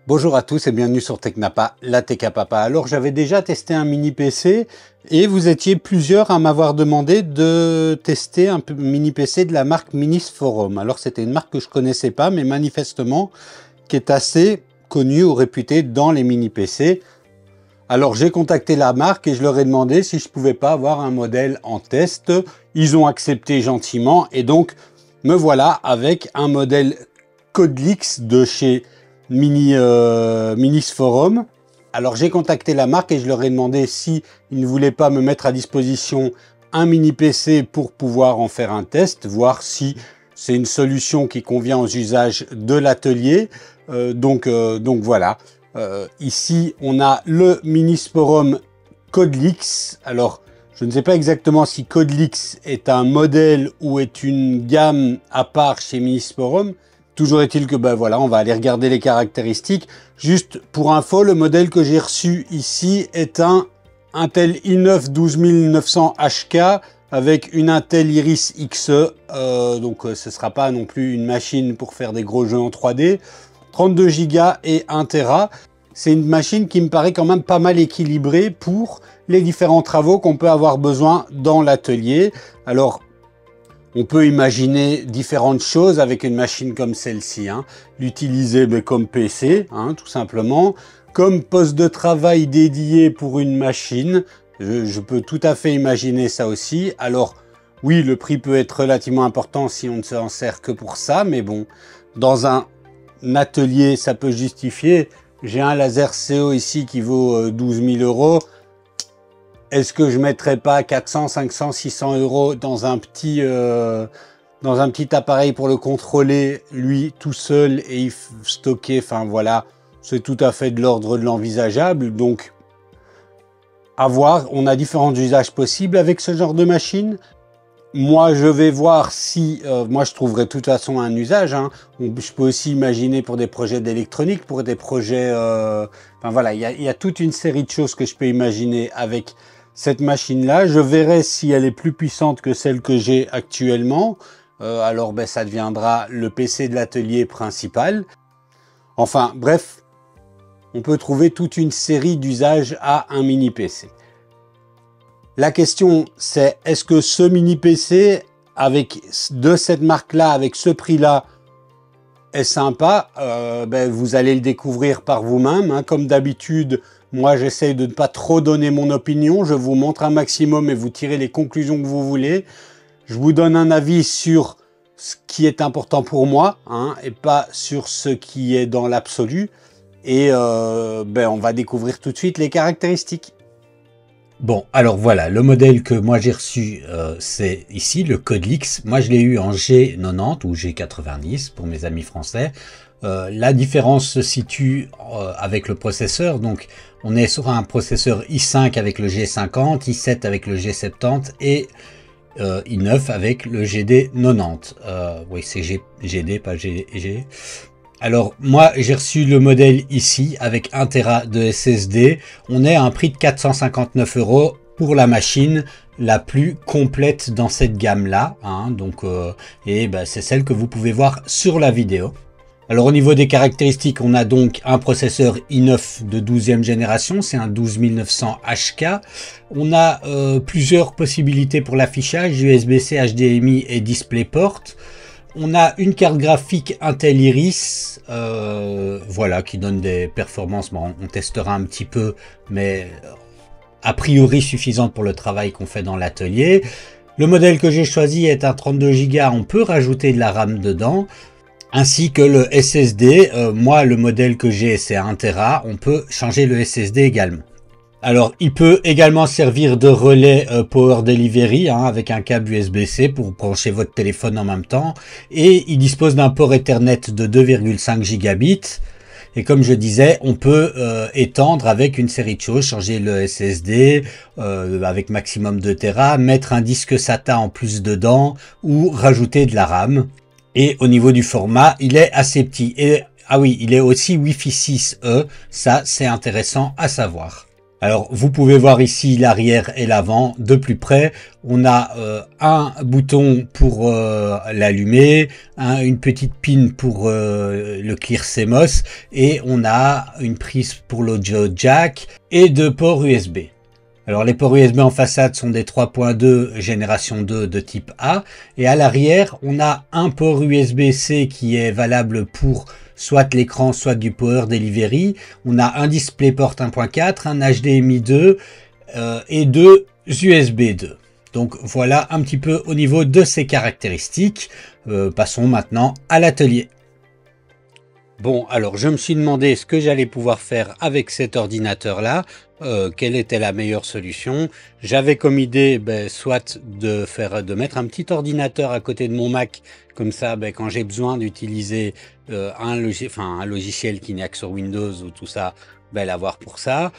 Bonjour à tous et bienvenue sur Technapa, la Tech à Papa. Alors j'avais déjà testé un mini PC et vous étiez plusieurs à m'avoir demandé de tester un mini PC de la marque Minisforum. Alors c'était une marque que je connaissais pas mais manifestement qui est assez connue ou réputée dans les mini PC. Alors j'ai contacté la marque et je leur ai demandé si je pouvais pas avoir un modèle en test. Ils ont accepté gentiment et donc me voilà avec un modèle Codlix de chez Minisforum. Alors j'ai contacté la marque et je leur ai demandé si ils ne voulaient pas me mettre à disposition un mini PC pour pouvoir en faire un test, voir si c'est une solution qui convient aux usages de l'atelier. Donc voilà. Ici on a le Minisforum Codlix. Alors je ne sais pas exactement si Codlix est un modèle ou est une gamme à part chez Minisforum. Toujours est-il que voilà, on va aller regarder les caractéristiques. Juste pour info, le modèle que j'ai reçu ici est un Intel i9 12900 HK avec une Intel Iris Xe. Donc ce sera pas non plus une machine pour faire des gros jeux en 3D. 32 Go et 1 Tera. C'est une machine qui me paraît quand même pas mal équilibrée pour les différents travaux qu'on peut avoir besoin dans l'atelier. Alors, on peut imaginer différentes choses avec une machine comme celle-ci, hein. L'utiliser comme PC, hein, tout simplement, comme poste de travail dédié pour une machine. Je peux tout à fait imaginer ça aussi. Alors, oui, le prix peut être relativement important si on ne s'en sert que pour ça, mais bon, dans un atelier, ça peut justifier. J'ai un laser CO ici qui vaut 12 000 €. Est-ce que je mettrais pas 400, 500, 600 € dans un petit appareil pour le contrôler, lui tout seul et y stocker, enfin voilà, c'est tout à fait de l'ordre de l'envisageable. Donc, à voir, on a différents usages possibles avec ce genre de machine. Moi, je vais voir si, moi je trouverai de toute façon un usage, hein. Je peux aussi imaginer pour des projets d'électronique, pour des projets, enfin voilà, il y a toute une série de choses que je peux imaginer avec cette machine-là. Je verrai si elle est plus puissante que celle que j'ai actuellement. Alors, ça deviendra le PC de l'atelier principal. Enfin, bref, on peut trouver toute une série d'usages à un mini PC. La question, c'est est-ce que ce mini PC, de cette marque-là, avec ce prix-là, est sympa? Vous allez le découvrir par vous-même, hein. Comme d'habitude, moi, j'essaye de ne pas trop donner mon opinion. Je vous montre un maximum et vous tirez les conclusions que vous voulez. Je vous donne un avis sur ce qui est important pour moi, hein, et pas sur ce qui est dans l'absolu. Et on va découvrir tout de suite les caractéristiques. Bon, alors voilà, le modèle que moi j'ai reçu, c'est ici, le Codlix. Moi, je l'ai eu en G90 ou G90 pour mes amis français. La différence se situe avec le processeur. Donc, on est sur un processeur i5 avec le G50, i7 avec le G70 et i9 avec le GD90. Oui, c'est GD, pas GG. Alors, moi, j'ai reçu le modèle ici avec 1 Tera de SSD. On est à un prix de 459 € pour la machine la plus complète dans cette gamme-là, hein. Donc, c'est celle que vous pouvez voir sur la vidéo. Alors au niveau des caractéristiques, on a donc un processeur i9 de 12e génération, c'est un 12900 HK. On a plusieurs possibilités pour l'affichage, USB-C, HDMI et DisplayPort. On a une carte graphique Intel Iris, voilà, qui donne des performances, bon, on testera un petit peu, mais a priori suffisantes pour le travail qu'on fait dans l'atelier. Le modèle que j'ai choisi est un 32 Go, on peut rajouter de la RAM dedans. Ainsi que le SSD, moi le modèle que j'ai c'est 1 Tera, on peut changer le SSD également. Alors il peut également servir de relais Power Delivery, hein, avec un câble USB-C pour brancher votre téléphone en même temps. Et il dispose d'un port Ethernet de 2,5 gigabits. Et comme je disais, on peut étendre avec une série de choses, changer le SSD avec maximum 2 Tera, mettre un disque SATA en plus dedans ou rajouter de la RAM. Et au niveau du format, il est assez petit. Et ah oui, il est aussi Wi-Fi 6E. Ça, c'est intéressant à savoir. Alors, vous pouvez voir ici l'arrière et l'avant de plus près. On a un bouton pour l'allumer, une petite pin pour le clear CMOS et on a une prise pour l'audio jack et deux ports USB. Alors, les ports USB en façade sont des 3.2 génération 2 de type A et à l'arrière, on a un port USB-C qui est valable pour soit l'écran, soit du Power Delivery. On a un DisplayPort 1.4, un HDMI 2 et deux USB 2. Donc voilà un petit peu au niveau de ces caractéristiques. Passons maintenant à l'atelier. Bon, alors je me suis demandé ce que j'allais pouvoir faire avec cet ordinateur-là, quelle était la meilleure solution. J'avais comme idée soit de mettre un petit ordinateur à côté de mon Mac, comme ça quand j'ai besoin d'utiliser un logiciel qui n'est que sur Windows ou tout ça, l'avoir pour ça.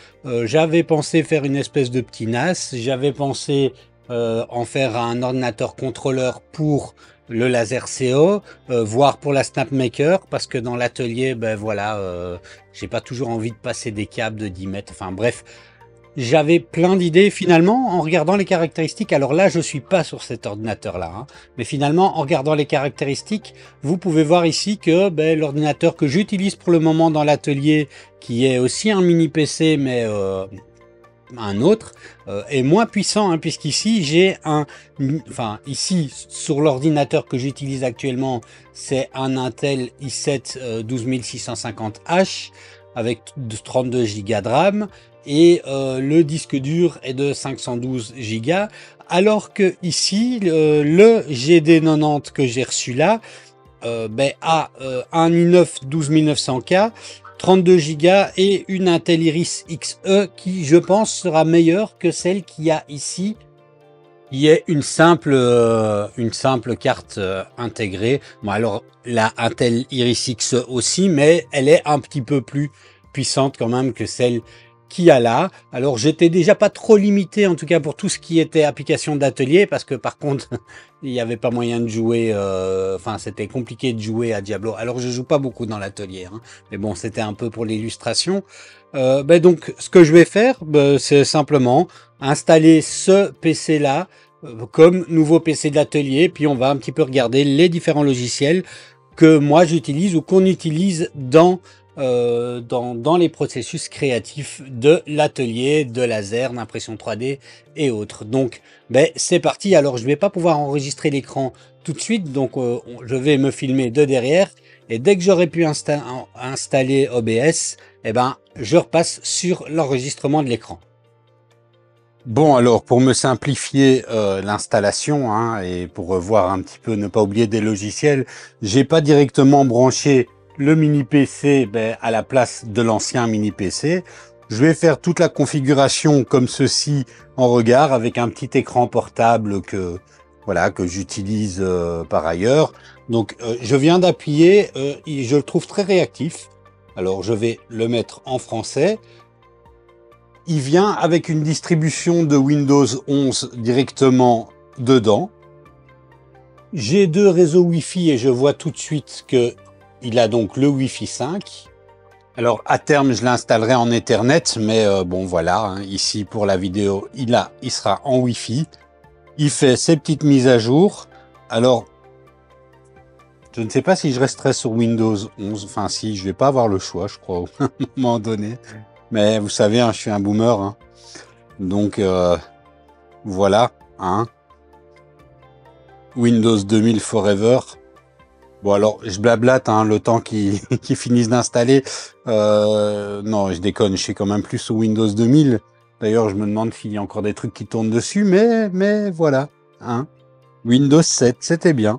J'avais pensé faire une espèce de petit NAS, j'avais pensé en faire un ordinateur contrôleur pour le laser CO, voire pour la SnapMaker, parce que dans l'atelier, j'ai pas toujours envie de passer des câbles de 10 mètres, enfin bref, j'avais plein d'idées finalement en regardant les caractéristiques. Alors là, je suis pas sur cet ordinateur-là, hein, mais finalement, en regardant les caractéristiques, vous pouvez voir ici que l'ordinateur que j'utilise pour le moment dans l'atelier, qui est aussi un mini PC, mais un autre est moins puissant, hein, puisqu'ici j'ai ici sur l'ordinateur que j'utilise actuellement, c'est un Intel i7 12650H avec 32 Go de RAM et le disque dur est de 512 Go, alors que ici le GD90 que j'ai reçu là a un i9 12900K, 32 Go et une Intel Iris Xe qui, je pense, sera meilleure que celle qu'il y a ici, qui est une simple carte intégrée. Bon, alors la Intel Iris Xe aussi, mais elle est un petit peu plus puissante quand même que celle qu'il y a là. Alors j'étais déjà pas trop limité, en tout cas pour tout ce qui était application d'atelier, parce que par contre il n'y avait pas moyen de jouer, c'était compliqué de jouer à Diablo. Alors je joue pas beaucoup dans l'atelier, hein, mais bon, c'était un peu pour l'illustration. Donc ce que je vais faire, c'est simplement installer ce PC là comme nouveau PC de l'atelier, puis on va un petit peu regarder les différents logiciels que moi j'utilise ou qu'on utilise dans les processus créatifs de l'atelier, de laser, d'impression 3D et autres. Donc c'est parti. Alors je vais pas pouvoir enregistrer l'écran tout de suite, donc je vais me filmer de derrière et dès que j'aurai pu installer OBS, je repasse sur l'enregistrement de l'écran. Bon, alors pour me simplifier l'installation, hein, et pour voir un petit peu, ne pas oublier des logiciels, j'ai pas directement branché le mini PC à la place de l'ancien mini PC. Je vais faire toute la configuration comme ceci en regard avec un petit écran portable que j'utilise par ailleurs. Donc je viens d'appuyer, je le trouve très réactif. Alors je vais le mettre en français. Il vient avec une distribution de Windows 11 directement dedans. J'ai deux réseaux Wi-Fi et je vois tout de suite que il a donc le Wi-Fi 5. Alors à terme, je l'installerai en Ethernet, mais bon voilà, hein, ici pour la vidéo, il sera en Wi-Fi. Il fait ses petites mises à jour. Alors, je ne sais pas si je resterai sur Windows 11. Enfin si, je vais pas avoir le choix, je crois, à un moment donné. Mais vous savez, hein, je suis un boomer, hein. Donc voilà, hein. Windows 2000 Forever. Bon alors, je blablate, hein, le temps qu'ils finissent d'installer. Non, je déconne, je suis quand même plus sous Windows 2000. D'ailleurs, je me demande s'il y a encore des trucs qui tournent dessus, mais voilà, hein. Windows 7, c'était bien.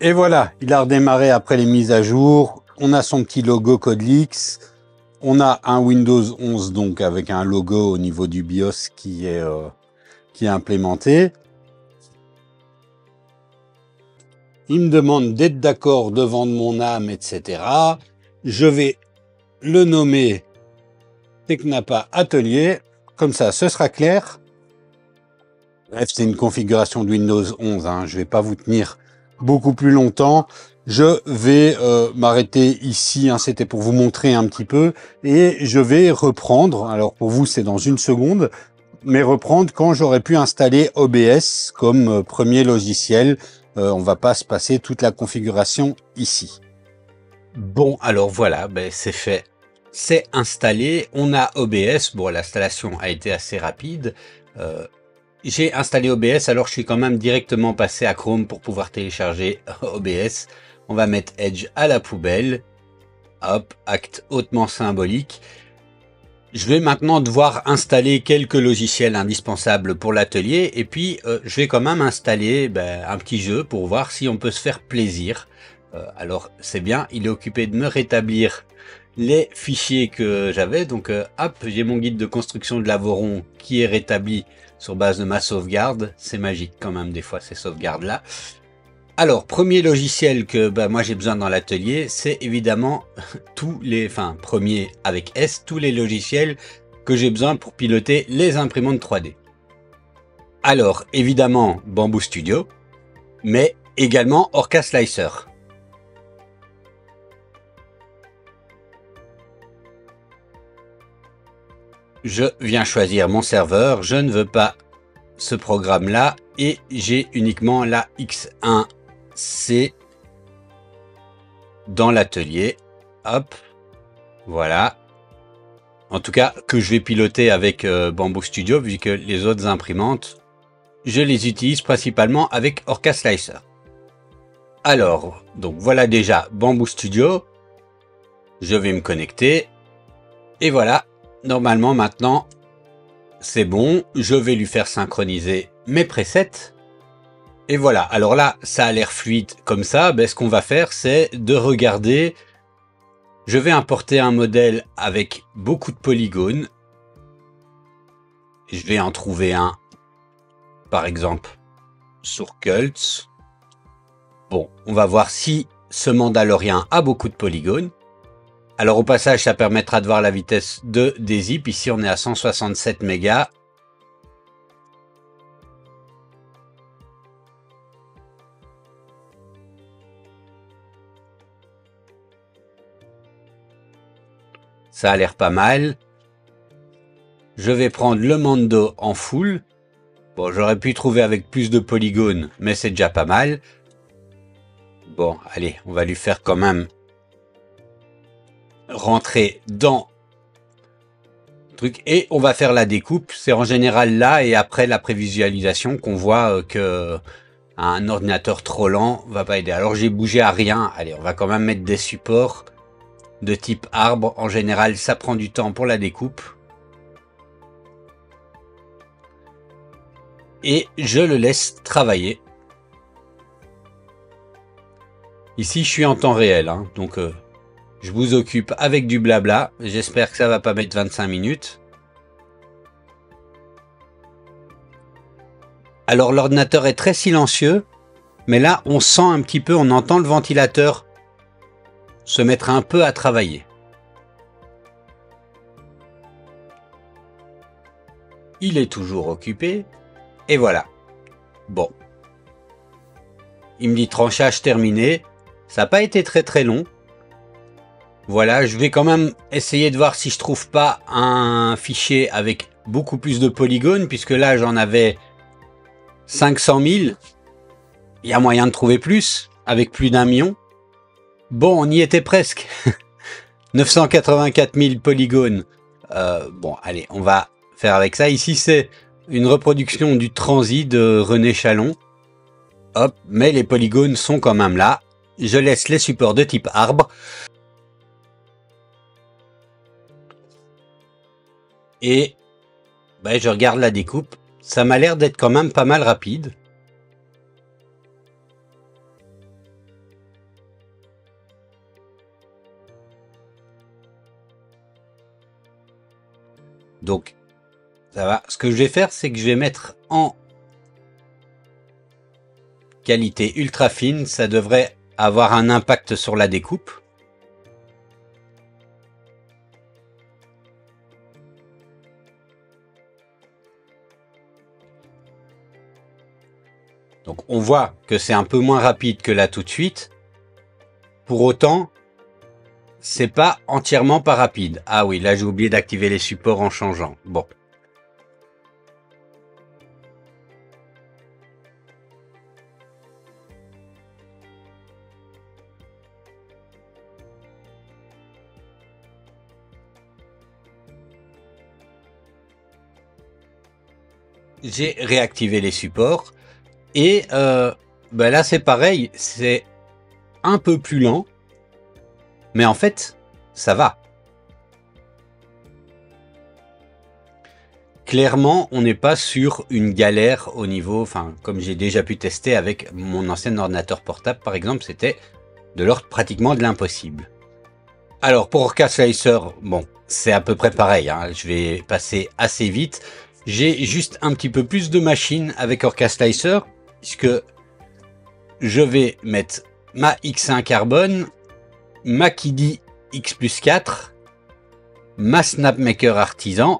Et voilà, il a redémarré après les mises à jour. On a son petit logo Codelix. On a un Windows 11 donc avec un logo au niveau du BIOS qui est implémenté. Il me demande d'être d'accord de vendre mon âme, etc. Je vais le nommer Technapa Atelier. Comme ça, ce sera clair. Bref, c'est une configuration de Windows 11. Hein. Je ne vais pas vous tenir beaucoup plus longtemps. Je vais m'arrêter ici, hein, c'était pour vous montrer un petit peu, et je vais reprendre, alors pour vous c'est dans une seconde, mais reprendre quand j'aurai pu installer OBS comme premier logiciel. On va pas se passer toute la configuration ici. Bon, alors voilà, ben, c'est fait. C'est installé, on a OBS, bon l'installation a été assez rapide. J'ai installé OBS, alors je suis quand même directement passé à Chrome pour pouvoir télécharger OBS. On va mettre Edge à la poubelle. Hop, acte hautement symbolique. Je vais maintenant devoir installer quelques logiciels indispensables pour l'atelier et puis je vais quand même installer un petit jeu pour voir si on peut se faire plaisir. Alors c'est bien, il est occupé de me rétablir les fichiers que j'avais. Donc hop, j'ai mon guide de construction de l'Avoron qui est rétabli sur base de ma sauvegarde. C'est magique quand même des fois ces sauvegardes là. Alors, premier logiciel que moi j'ai besoin dans l'atelier, c'est évidemment premier avec S, tous les logiciels que j'ai besoin pour piloter les imprimantes 3D. Alors, évidemment, Bamboo Studio, mais également Orca Slicer. Je viens choisir mon serveur, je ne veux pas ce programme-là et j'ai uniquement la X1. C'est dans l'atelier, hop, voilà. En tout cas, que je vais piloter avec Bamboo Studio, vu que les autres imprimantes, je les utilise principalement avec Orca Slicer. Alors, donc voilà déjà Bamboo Studio. Je vais me connecter. Et voilà, normalement maintenant, c'est bon. Je vais lui faire synchroniser mes presets. Et voilà, alors là, ça a l'air fluide comme ça. Ce qu'on va faire, c'est de regarder. Je vais importer un modèle avec beaucoup de polygones. Je vais en trouver un, par exemple, sur Cults. Bon, on va voir si ce Mandalorien a beaucoup de polygones. Alors au passage, ça permettra de voir la vitesse de dézip. Ici, on est à 167 mégas. Ça a l'air pas mal. Je vais prendre le Mando en full. Bon, j'aurais pu trouver avec plus de polygones, mais c'est déjà pas mal. Bon, allez, on va lui faire quand même rentrer dans le truc. Et on va faire la découpe. C'est en général là et après la prévisualisation qu'on voit que un ordinateur trop lent va pas aider. Alors j'ai bougé à rien. Allez, on va quand même mettre des supports de type arbre. En général, ça prend du temps pour la découpe. Et je le laisse travailler. Ici, je suis en temps réel, hein, donc je vous occupe avec du blabla. J'espère que ça va pas mettre 25 minutes. Alors, l'ordinateur est très silencieux, mais là, on sent un petit peu, on entend le ventilateur se mettre un peu à travailler. Il est toujours occupé. Et voilà. Bon. Il me dit tranchage terminé. Ça n'a pas été très long. Voilà, je vais quand même essayer de voir si je trouve pas un fichier avec beaucoup plus de polygones, puisque là j'en avais 500 000. Il y a moyen de trouver plus, avec plus d'1 million. Bon, on y était presque. 984 000 polygones. Bon, allez, on va faire avec ça. Ici, c'est une reproduction du transi de René Chalon. Hop, mais les polygones sont quand même là. Je laisse les supports de type arbre. Et je regarde la découpe. Ça m'a l'air d'être quand même pas mal rapide. Donc, ça va. Ce que je vais faire, c'est que je vais mettre en qualité ultra fine. Ça devrait avoir un impact sur la découpe. Donc on voit que c'est un peu moins rapide que là tout de suite. Pour autant, c'est pas entièrement pas rapide. Ah oui, là j'ai oublié d'activer les supports en changeant. Bon. J'ai réactivé les supports et ben là c'est pareil, c'est un peu plus lent, mais en fait ça va. Clairement, on n'est pas sur une galère au niveau, enfin comme j'ai déjà pu tester avec mon ancien ordinateur portable par exemple, c'était de l'ordre pratiquement de l'impossible. Alors pour Orca Slicer, bon, c'est à peu près pareil, hein, je vais passer assez vite. J'ai juste un petit peu plus de machines avec Orca Slicer, puisque je vais mettre ma X1 Carbone, ma Kiddy X+4, ma Snapmaker Artisan,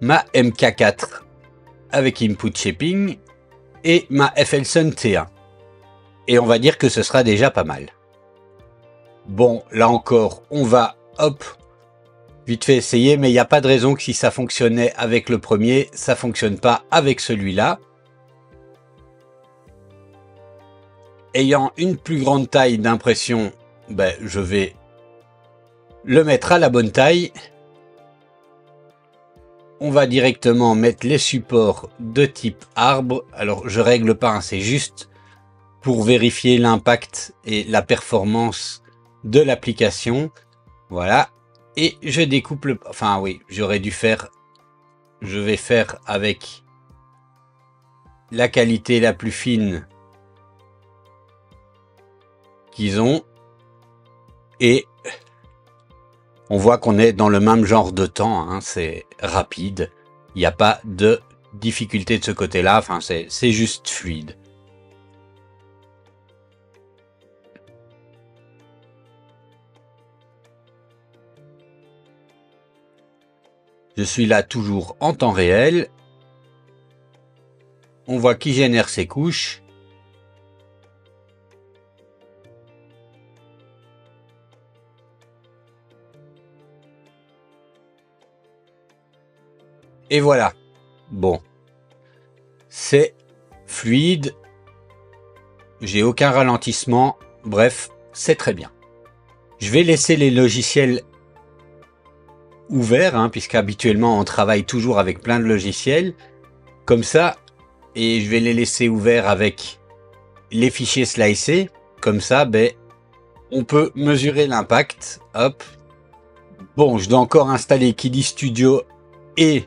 ma MK4 avec input shaping et ma FLSUN T1. Et on va dire que ce sera déjà pas mal. Bon, là encore, on va, hop, vite fait essayer, mais il n'y a pas de raison que si ça fonctionnait avec le premier, ça fonctionne pas avec celui-là. Ayant une plus grande taille d'impression, ben, je vais le mettre à la bonne taille. On va directement mettre les supports de type arbre. Alors, je règle pas, hein, c'est juste pour vérifier l'impact et la performance de l'application. Voilà. Et je découpe le... Enfin oui, j'aurais dû faire... Je vais faire avec la qualité la plus fine qu'ils ont. Et on voit qu'on est dans le même genre de temps. Hein, c'est rapide. Il n'y a pas de difficulté de ce côté-là. Enfin, c'est juste fluide. Je suis là toujours en temps réel. On voit qui génère ses couches. Et voilà. Bon. C'est fluide. J'ai aucun ralentissement. Bref, c'est très bien. Je vais laisser les logiciels ouvert, hein, puisqu'habituellement on travaille toujours avec plein de logiciels comme ça, et je vais les laisser ouverts avec les fichiers slicés, comme ça ben on peut mesurer l'impact. Hop, bon, je dois encore installer Kiddy Studio et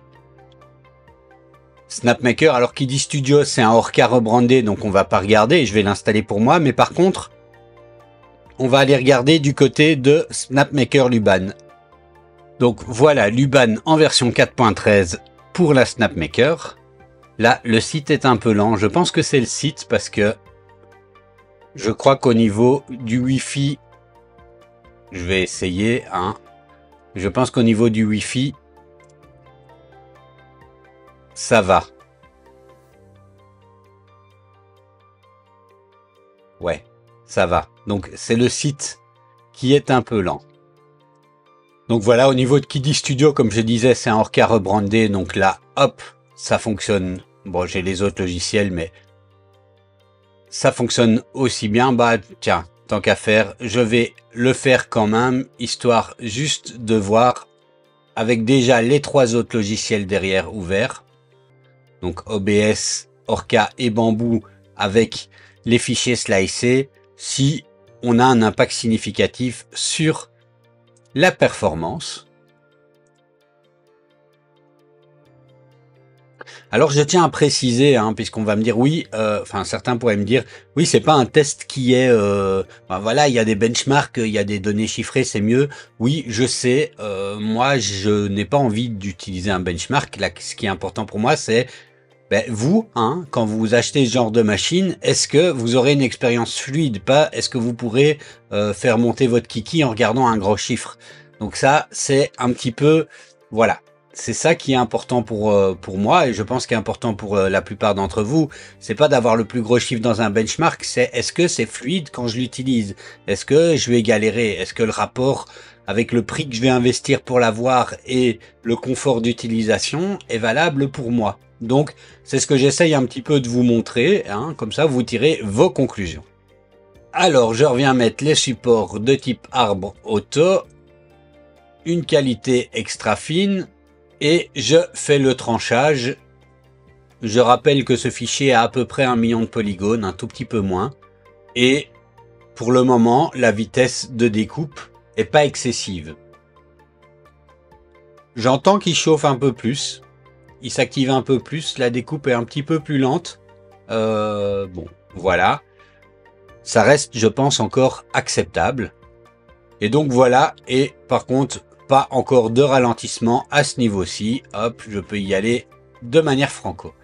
Snapmaker. Alors Kiddy Studio c'est un Orca rebrandé, donc on va pas regarder, je vais l'installer pour moi, mais par contre on va aller regarder du côté de Snapmaker Luban. Donc voilà, Luban en version 4.13 pour la Snapmaker. Là, le site est un peu lent. Je pense que c'est le site parce que je crois qu'au niveau du Wi-Fi, je vais essayer. Hein, je pense qu'au niveau du Wi-Fi, ça va. Ouais, ça va. Donc c'est le site qui est un peu lent. Donc voilà, au niveau de Kiddy Studio, comme je disais, c'est un Orca rebrandé. Donc là, hop, ça fonctionne. Bon, j'ai les autres logiciels, mais ça fonctionne aussi bien. Bah tiens, tant qu'à faire, je vais le faire quand même, histoire juste de voir avec déjà les 3 autres logiciels derrière ouverts. Donc OBS, Orca et Bamboo avec les fichiers slicés, si on a un impact significatif sur la performance. Alors je tiens à préciser, hein, puisqu'on va me dire oui, enfin certains pourraient me dire oui, c'est pas un test qui est, ben voilà, il y a des benchmarks, il y a des données chiffrées, c'est mieux. Oui, je sais, moi je n'ai pas envie d'utiliser un benchmark. Là, ce qui est important pour moi, c'est ben, vous, hein, quand vous achetez ce genre de machine, est-ce que vous aurez une expérience fluide, pas est-ce que vous pourrez faire monter votre kiki en regardant un gros chiffre. Donc ça, c'est un petit peu, voilà. c'est ça qui est important pour moi et je pense qui est important pour la plupart d'entre vous. C'est pas d'avoir le plus gros chiffre dans un benchmark, c'est est-ce que c'est fluide quand je l'utilise? Est-ce que je vais galérer? Est-ce que le rapport avec le prix que je vais investir pour l'avoir et le confort d'utilisation est valable pour moi? Donc, c'est ce que j'essaye un petit peu de vous montrer, hein, comme ça vous tirez vos conclusions. Alors, je reviens mettre les supports de type arbre auto, une qualité extra fine, et je fais le tranchage. Je rappelle que ce fichier a à peu près 1 million de polygones, un tout petit peu moins. Et pour le moment, la vitesse de découpe est pas excessive. J'entends qu'il chauffe un peu plus. Il s'active un peu plus. La découpe est un petit peu plus lente. Bon, voilà. Ça reste, je pense, encore acceptable. Et donc voilà. Et par contre, pas encore de ralentissement à ce niveau-ci. Hop, je peux y aller de manière franco.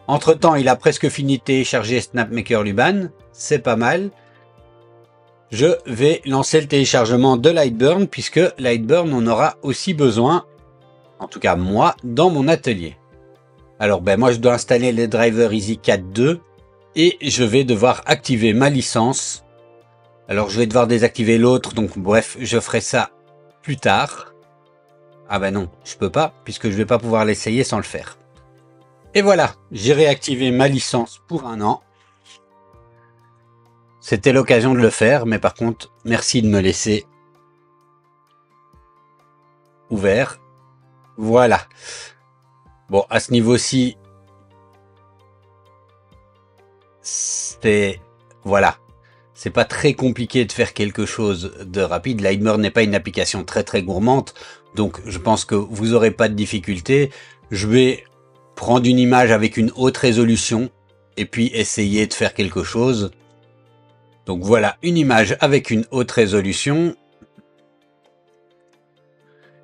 Entre temps, il a presque fini de télécharger SnapMaker Luban. C'est pas mal. Je vais lancer le téléchargement de Lightburn puisque Lightburn on aura aussi besoin, en tout cas moi, dans mon atelier. Alors moi je dois installer les drivers Easy 4.2 et je vais devoir activer ma licence. Alors je vais devoir désactiver l'autre, donc bref, je ferai ça plus tard. Ah non, je peux pas puisque je vais pas pouvoir l'essayer sans le faire. Et voilà, j'ai réactivé ma licence pour 1 an. C'était l'occasion de le faire, mais par contre, merci de me laisser ouvert. Voilà. Bon, à ce niveau-ci, voilà. C'est pas très compliqué de faire quelque chose de rapide. Lightburn n'est pas une application très gourmande, donc je pense que vous aurez pas de difficulté. Je vais prendre une image avec une haute résolution et puis essayer de faire quelque chose. Donc voilà, une image avec une haute résolution.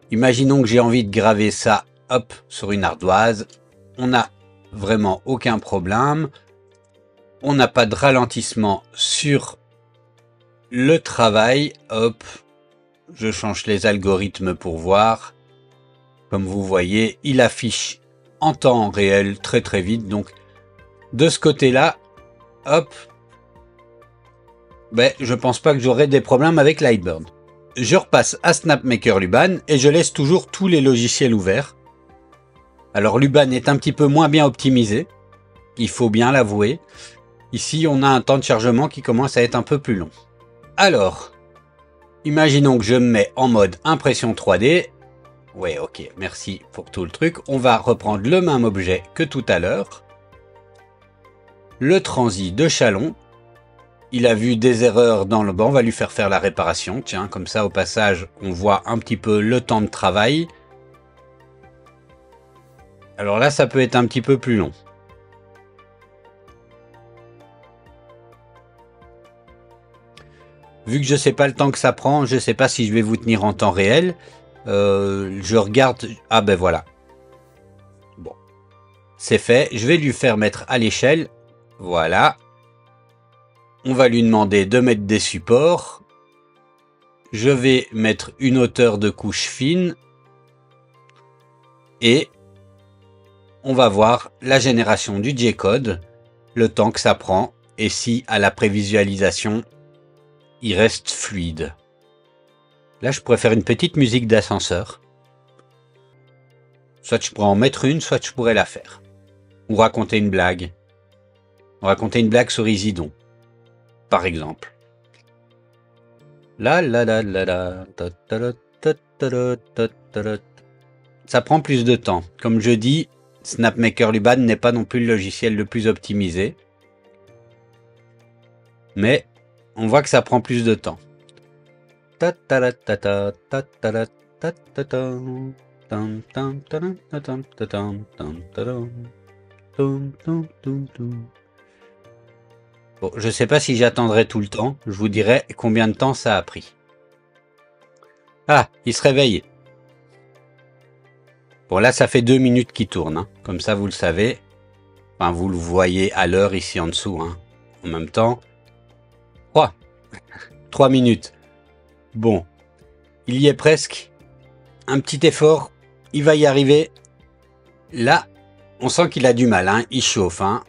Imaginons que j'ai envie de graver ça, hop, sur une ardoise. On n'a vraiment aucun problème. On n'a pas de ralentissement sur le travail. Hop, je change les algorithmes pour voir. Comme vous voyez, il affiche en temps réel très vite. Donc de ce côté-là, hop, je pense pas que j'aurai des problèmes avec Lightburn. Je repasse à SnapMaker Luban et je laisse toujours tous les logiciels ouverts. Alors Luban est un petit peu moins bien optimisé, il faut bien l'avouer. Ici on a un temps de chargement qui commence à être un peu plus long. Alors, imaginons que je me mets en mode impression 3D. Ouais, ok, merci pour tout le truc. On va reprendre le même objet que tout à l'heure. Le transit de Chalon. Il a vu des erreurs dans le banc, on va lui faire la réparation. Tiens, comme ça au passage, on voit un petit peu le temps de travail. Alors là, ça peut être un petit peu plus long. Vu que je sais pas le temps que ça prend, je sais pas si je vais vous tenir en temps réel. Je regarde. Ah voilà. Bon, c'est fait. Je vais lui faire mettre à l'échelle. Voilà. On va lui demander de mettre des supports. Je vais mettre une hauteur de couche fine. Et on va voir la génération du J-code, le temps que ça prend, et si à la prévisualisation, il reste fluide. Là, je pourrais faire une petite musique d'ascenseur. Soit je pourrais en mettre une, soit je pourrais la faire. Ou raconter une blague. Raconter une blague sur Isidon. Par exemple. Ça prend plus de temps. Comme je dis, SnapMaker Luban n'est pas non plus le logiciel le plus optimisé. Mais on voit que ça prend plus de temps. Bon, je sais pas si j'attendrai tout le temps. Je vous dirai combien de temps ça a pris. Ah, il se réveille. Bon, là, ça fait 2 minutes qu'il tourne. Hein. Comme ça, vous le savez. Enfin, vous le voyez à l'heure ici en dessous. Hein. En même temps. 3 minutes. Bon. Il y est presque. Un petit effort. il va y arriver. Là, on sent qu'il a du mal, hein, il chauffe. Hein.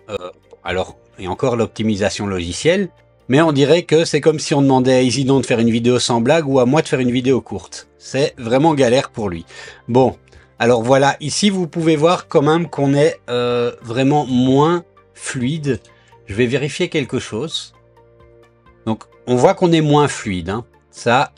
Alors, il y a encore l'optimisation logicielle, mais on dirait que c'est comme si on demandait à Isidon de faire une vidéo sans blague ou à moi de faire une vidéo courte. C'est vraiment galère pour lui. Bon, alors voilà, ici vous pouvez voir quand même qu'on est vraiment moins fluide. Je vais vérifier quelque chose. Donc, on voit qu'on est moins fluide. Hein. Ça,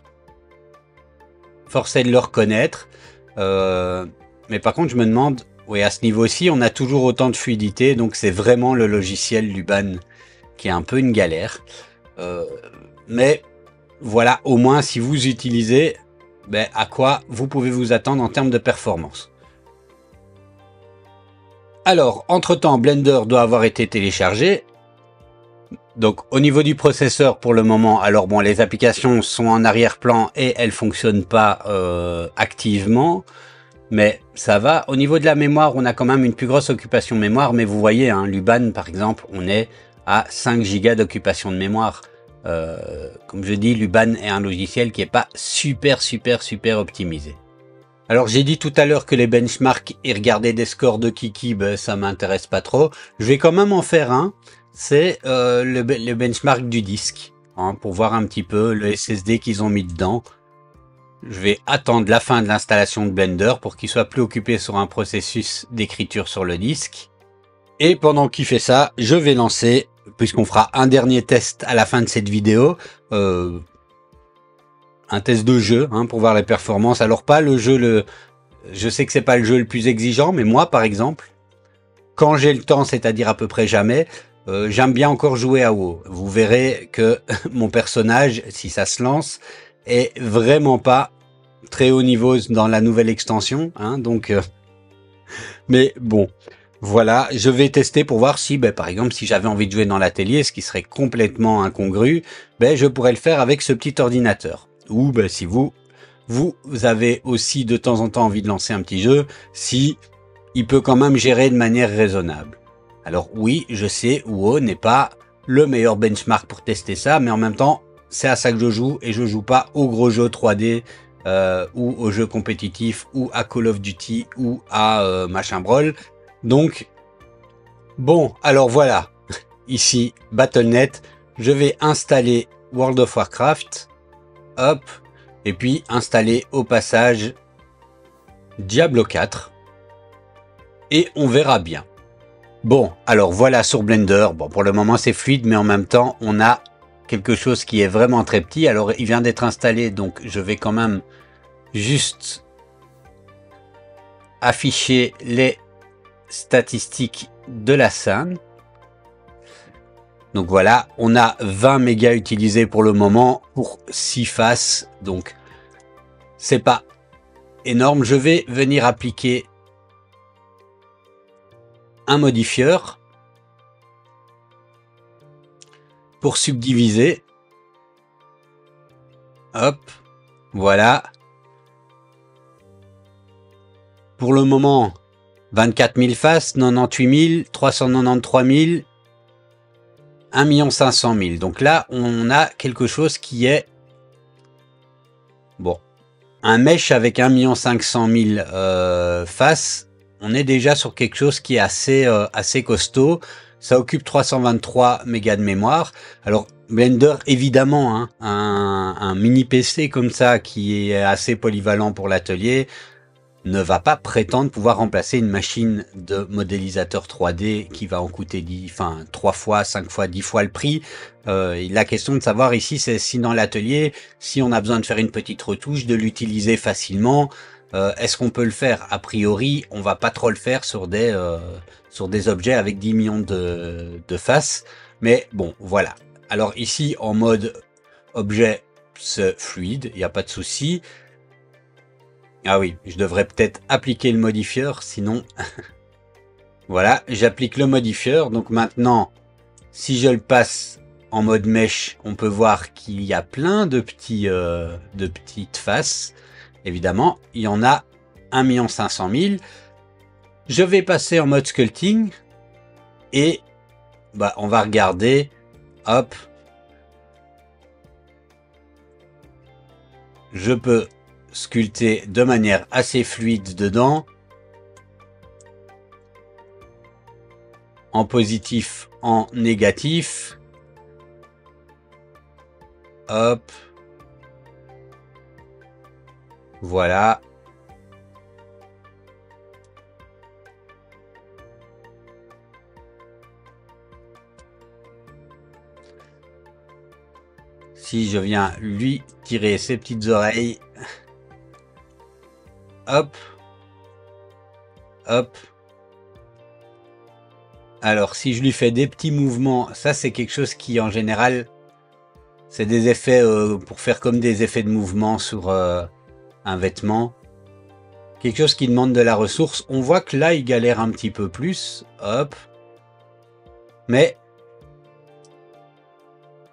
force est de le reconnaître. Mais par contre, je me demande... Oui, à ce niveau-ci, on a toujours autant de fluidité, donc c'est vraiment le logiciel Luban qui est un peu une galère. Mais voilà, au moins, si vous utilisez, ben, à quoi vous pouvez vous attendre en termes de performance. Alors, entre-temps, Blender doit avoir été téléchargé. Donc, au niveau du processeur, pour le moment, alors bon, les applications sont en arrière-plan et elles fonctionnent pas activement. Mais ça va. Au niveau de la mémoire, on a quand même une plus grosse occupation mémoire. Mais vous voyez, hein, Luban, par exemple, on est à 5 Go d'occupation de mémoire. Comme je dis, Luban est un logiciel qui n'est pas super optimisé. Alors, j'ai dit tout à l'heure que les benchmarks et regarder des scores de Kiki, ben, ça m'intéresse pas trop. Je vais quand même en faire un. C'est le benchmark du disque, hein, pour voir un petit peu le SSD qu'ils ont mis dedans. Je vais attendre la fin de l'installation de Blender pour qu'il soit plus occupé sur un processus d'écriture sur le disque. Et pendant qu'il fait ça, je vais lancer, puisqu'on fera un dernier test à la fin de cette vidéo, un test de jeu, hein, pour voir les performances. Alors pas le jeu, je sais que c'est pas le jeu le plus exigeant, mais moi par exemple, quand j'ai le temps, c'est-à-dire à peu près jamais, j'aime bien encore jouer à WoW. Vous verrez que mon personnage, si ça se lance, est vraiment pas très haut niveau dans la nouvelle extension, hein, donc mais bon, voilà, je vais tester pour voir si, ben, par exemple, si j'avais envie de jouer dans l'atelier, ce qui serait complètement incongru, ben, je pourrais le faire avec ce petit ordinateur. Ou ben, si vous avez aussi de temps en temps envie de lancer un petit jeu, si il peut quand même gérer de manière raisonnable. Alors oui, je sais, WoW n'est pas le meilleur benchmark pour tester ça, mais en même temps, c'est à ça que je joue et je joue pas aux gros jeux 3D ou aux jeux compétitifs ou à Call of Duty ou à machin brawl. Donc, bon, alors voilà, ici Battle.net, je vais installer World of Warcraft, hop, et puis installer au passage Diablo 4 et on verra bien. Bon, alors voilà sur Blender, bon pour le moment c'est fluide, mais en même temps on a quelque chose qui est vraiment très petit. Alors il vient d'être installé, donc je vais quand même juste afficher les statistiques de la scène. Donc voilà, on a 20 mégas utilisés pour le moment pour 6 faces, donc c'est pas énorme. Je vais venir appliquer un modifieur pour subdiviser. Hop, voilà. Pour le moment, 24 000 faces, 98 000, 393 000, 1 500 000. Donc là, on a quelque chose qui est... Bon, un mesh avec 1 500 000 faces, on est déjà sur quelque chose qui est assez costaud. Ça occupe 323 mégas de mémoire. Alors, Blender, évidemment, hein, un mini PC comme ça, qui est assez polyvalent pour l'atelier, ne va pas prétendre pouvoir remplacer une machine de modélisateur 3D qui va en coûter 3 fois, 5 fois, 10 fois le prix. La question de savoir ici, c'est si dans l'atelier, si on a besoin de faire une petite retouche, de l'utiliser facilement, est-ce qu'on peut le faire? A priori, on va pas trop le faire sur des objets avec 10 millions de faces. Mais bon, voilà. Alors ici, en mode objet, c'est fluide, il n'y a pas de souci. Ah oui, je devrais peut-être appliquer le modifieur, sinon... Voilà, j'applique le modifieur. Donc maintenant, si je le passe en mode mesh, on peut voir qu'il y a plein de petites faces. Évidemment, il y en a 1 500 000. Je vais passer en mode sculpting. Et bah, on va regarder. Hop. Je peux sculpter de manière assez fluide dedans. En positif, en négatif. Hop. Voilà. Si je viens lui tirer ses petites oreilles. Hop. Hop. Alors, si je lui fais des petits mouvements, ça c'est quelque chose qui en général, c'est des effets pour faire comme des effets de mouvement sur un vêtement. Quelque chose qui demande de la ressource. On voit que là, il galère un petit peu plus. Hop. Mais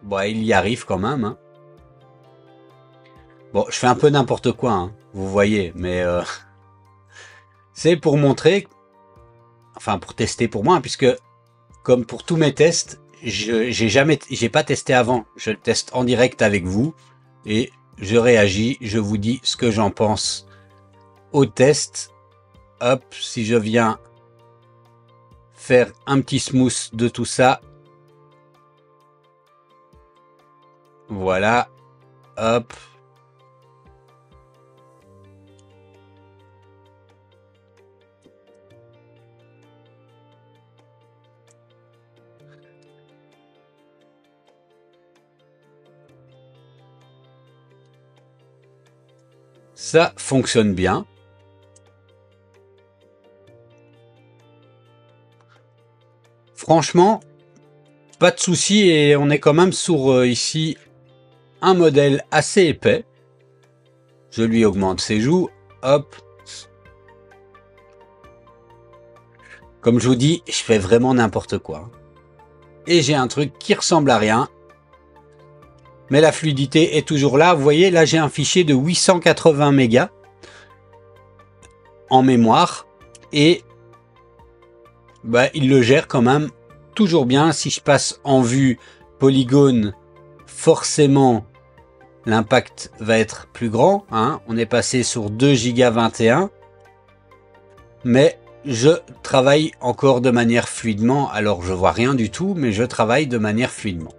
bon, il y arrive quand même. Hein. Bon, je fais un peu n'importe quoi, hein, vous voyez, mais c'est pour montrer, enfin pour tester pour moi, puisque comme pour tous mes tests, j'ai pas testé avant. Je teste en direct avec vous et je réagis, je vous dis ce que j'en pense au test. Hop, si je viens faire un petit smooth de tout ça. Voilà. Hop. Ça fonctionne bien. Franchement, pas de souci et on est quand même sur ici un modèle assez épais. Je lui augmente ses joues. Hop. Comme je vous dis, je fais vraiment n'importe quoi. Et j'ai un truc qui ressemble à rien. Mais la fluidité est toujours là. Vous voyez, là j'ai un fichier de 880 mégas en mémoire. Et bah, il le gère quand même toujours bien. Si je passe en vue polygone, forcément l'impact va être plus grand. Hein. On est passé sur 2 Go 21. Mais je travaille encore de manière fluidement. Alors je vois rien du tout, mais je travaille de manière fluidement.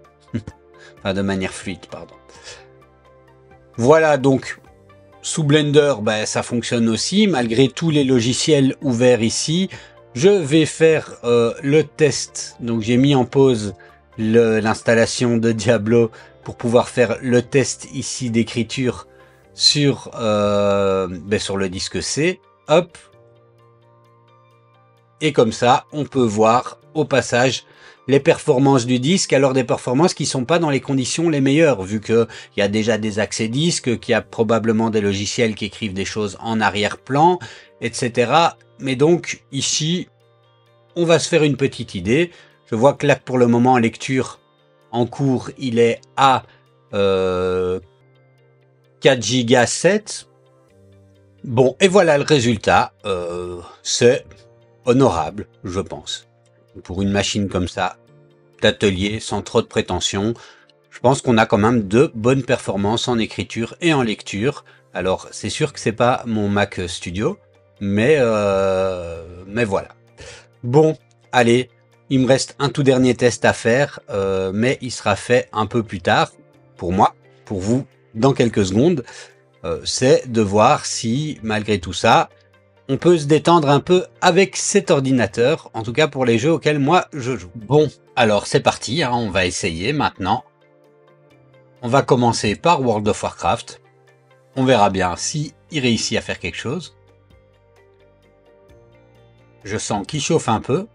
Enfin de manière fluide, pardon. Voilà, donc sous Blender, ben, ça fonctionne aussi, malgré tous les logiciels ouverts ici. Je vais faire le test. Donc j'ai mis en pause l'installation de Diablo pour pouvoir faire le test ici d'écriture sur, sur le disque C. Hop. Et comme ça, on peut voir au passage les performances du disque, alors des performances qui sont pas dans les conditions les meilleures, vu que il y a déjà des accès disques, qu'il y a probablement des logiciels qui écrivent des choses en arrière-plan, etc. Mais donc, ici, on va se faire une petite idée. Je vois que là, pour le moment, en lecture, en cours, il est à 4 Go 7. Bon, et voilà le résultat. C'est honorable, je pense. Pour une machine comme ça, d'atelier, sans trop de prétention, je pense qu'on a quand même de bonnes performances en écriture et en lecture. Alors, c'est sûr que c'est pas mon Mac Studio, mais voilà. Bon, allez, il me reste un tout dernier test à faire, mais il sera fait un peu plus tard, pour moi, pour vous, dans quelques secondes. C'est de voir si, malgré tout ça, on peut se détendre un peu avec cet ordinateur, en tout cas pour les jeux auxquels moi je joue. Bon, alors c'est parti, hein, on va essayer maintenant. On va commencer par World of Warcraft. On verra bien si il réussit à faire quelque chose. Je sens qu'il chauffe un peu.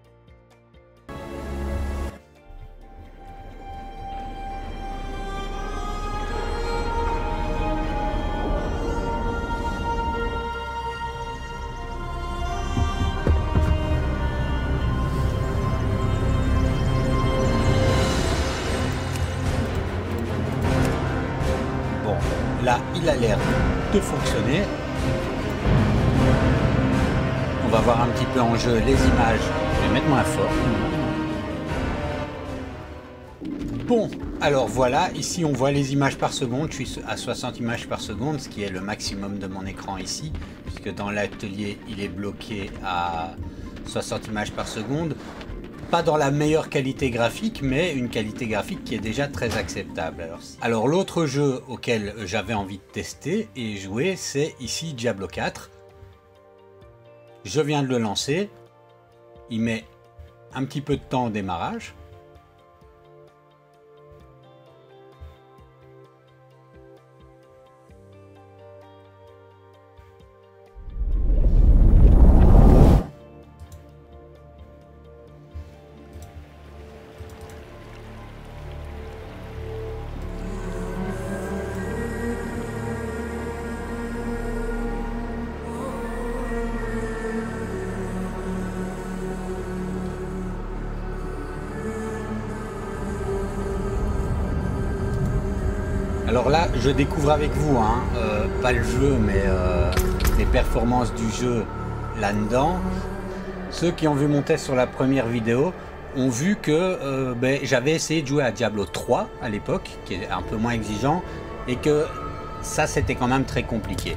Là, il a l'air de fonctionner. On va voir un petit peu en jeu les images. Je vais mettre moins fort. Bon, alors voilà, ici on voit les images par seconde, je suis à 60 images par seconde, ce qui est le maximum de mon écran ici, puisque dans l'atelier il est bloqué à 60 images par seconde. Pas dans la meilleure qualité graphique, mais une qualité graphique qui est déjà très acceptable. Alors l'autre jeu auquel j'avais envie de tester et jouer, c'est ici Diablo 4. Je viens de le lancer, il met un petit peu de temps au démarrage. Alors là, je découvre avec vous, hein, pas le jeu, mais les performances du jeu là-dedans. Ceux qui ont vu mon test sur la première vidéo ont vu que j'avais essayé de jouer à Diablo 3 à l'époque, qui est un peu moins exigeant, et que ça, c'était quand même très compliqué.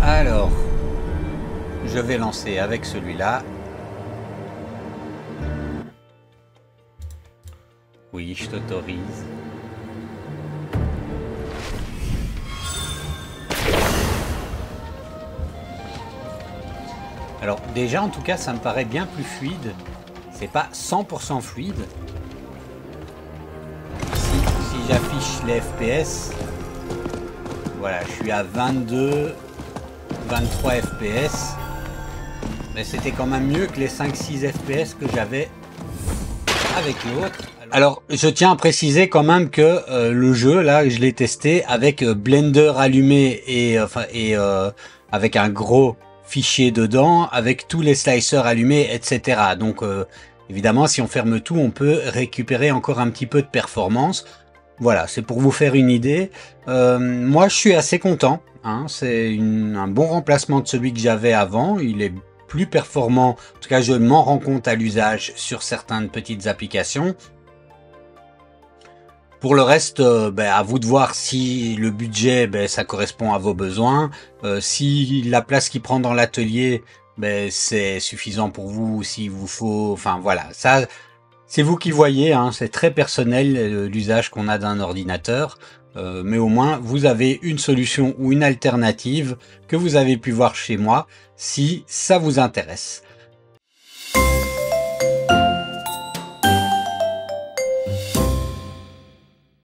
Alors, je vais lancer avec celui-là. Oui, je t'autorise. Alors déjà, en tout cas, ça me paraît bien plus fluide. C'est pas 100% fluide. Si j'affiche les FPS, voilà, je suis à 22, 23 FPS. Mais c'était quand même mieux que les 5-6 FPS que j'avais avec l'autre. Alors, je tiens à préciser quand même que le jeu, là, je l'ai testé avec Blender allumé et avec un gros fichier dedans, avec tous les slicers allumés, etc. Donc, évidemment, si on ferme tout, on peut récupérer encore un petit peu de performance. Voilà, c'est pour vous faire une idée. Moi, je suis assez content. Hein, c'est un bon remplacement de celui que j'avais avant. Il est plus performant. En tout cas, je m'en rends compte à l'usage sur certaines petites applications. Pour le reste, à vous de voir si le budget, ça correspond à vos besoins. Si la place qu'il prend dans l'atelier, c'est suffisant pour vous, s'il vous faut. Enfin voilà, ça, c'est vous qui voyez. Hein, c'est très personnel l'usage qu'on a d'un ordinateur. Mais au moins, vous avez une solution ou une alternative que vous avez pu voir chez moi, si ça vous intéresse.